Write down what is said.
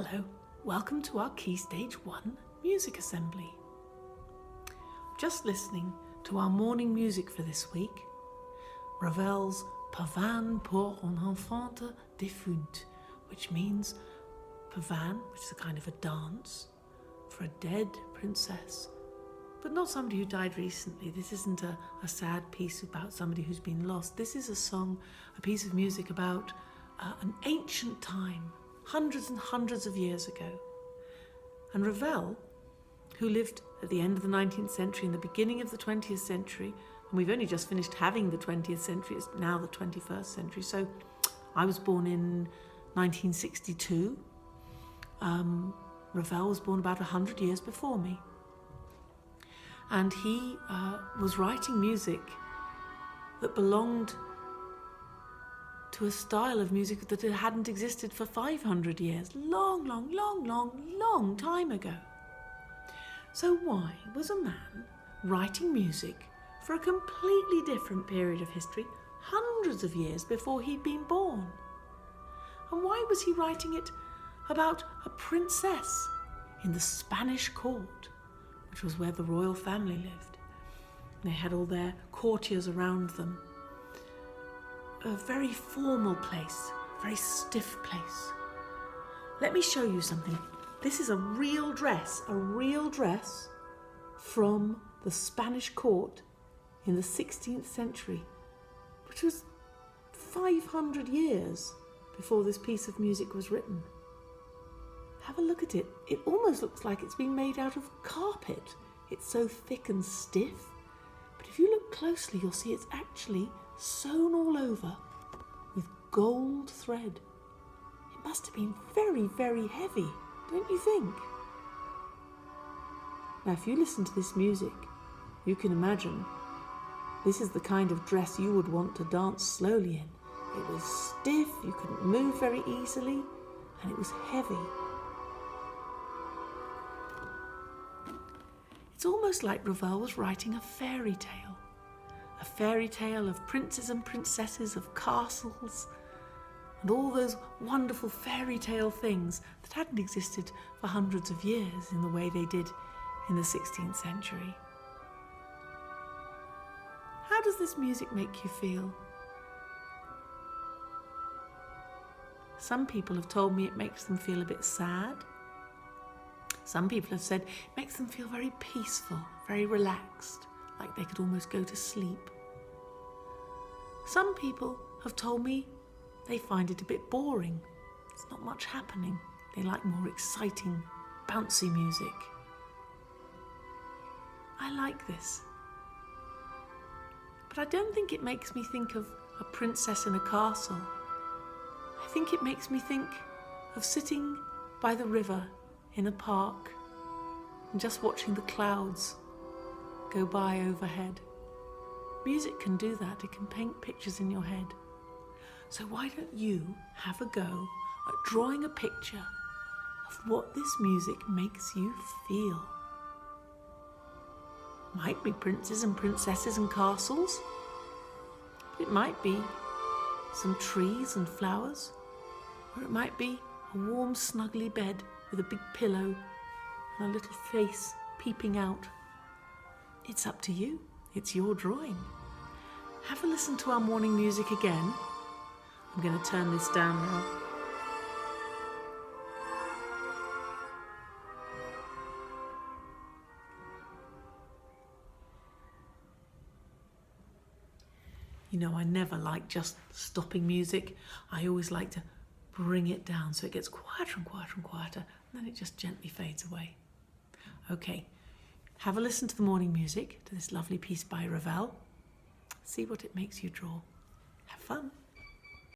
Hello, welcome to our Key Stage 1 music assembly. Just listening to our morning music for this week, Ravel's Pavane pour un infante défunte, which means Pavane, which is a kind of a dance for a dead princess, but not somebody who died recently. This isn't a sad piece about somebody who's been lost. This is a song, a piece of music about an ancient time, hundreds and hundreds of years ago. And Ravel, who lived at the end of the 19th century and the beginning of the 20th century, and we've only just finished having the 20th century, it's now the 21st century. So I was born in 1962. Ravel was born about 100 years before me. And he was writing music that belonged to a style of music that hadn't existed for 500 years. Long time ago. So why was a man writing music for a completely different period of history, hundreds of years before he'd been born? And why was he writing it about a princess in the Spanish court, which was where the royal family lived? They had all their courtiers around them. A very formal place, very stiff place. Let me show you something. This is a real dress from the Spanish court in the 16th century, which was 500 years before this piece of music was written. Have a look at it. It almost looks like it's been made out of carpet. It's so thick and stiff. But if you look closely, you'll see it's actually sewn all over with gold thread. It must have been very, very heavy, don't you think? Now, if you listen to this music, you can imagine this is the kind of dress you would want to dance slowly in. It was stiff, you couldn't move very easily, and it was heavy. It's almost like Ravel was writing a fairy tale of princes and princesses, of castles, and all those wonderful fairy tale things that hadn't existed for hundreds of years in the way they did in the 16th century. How does this music make you feel? Some people have told me it makes them feel a bit sad. Some people have said it makes them feel very peaceful, very relaxed, like they could almost go to sleep. Some people have told me they find it a bit boring. There's not much happening. They like more exciting, bouncy music. I like this. But I don't think it makes me think of a princess in a castle. I think it makes me think of sitting by the river in a park and just watching the clouds go by overhead. Music can do that. It can paint pictures in your head. So why don't you have a go at drawing a picture of what this music makes you feel? Might be princes and princesses and castles. It might be some trees and flowers. Or it might be a warm, snuggly bed with a big pillow and a little face peeping out. It's up to you. It's your drawing. Have a listen to our morning music again. I'm going to turn this down now. You know, I never like just stopping music. I always like to bring it down so it gets quieter and quieter and quieter, and then it just gently fades away. Okay, have a listen to the morning music, to this lovely piece by Ravel. See what it makes you draw. Have fun.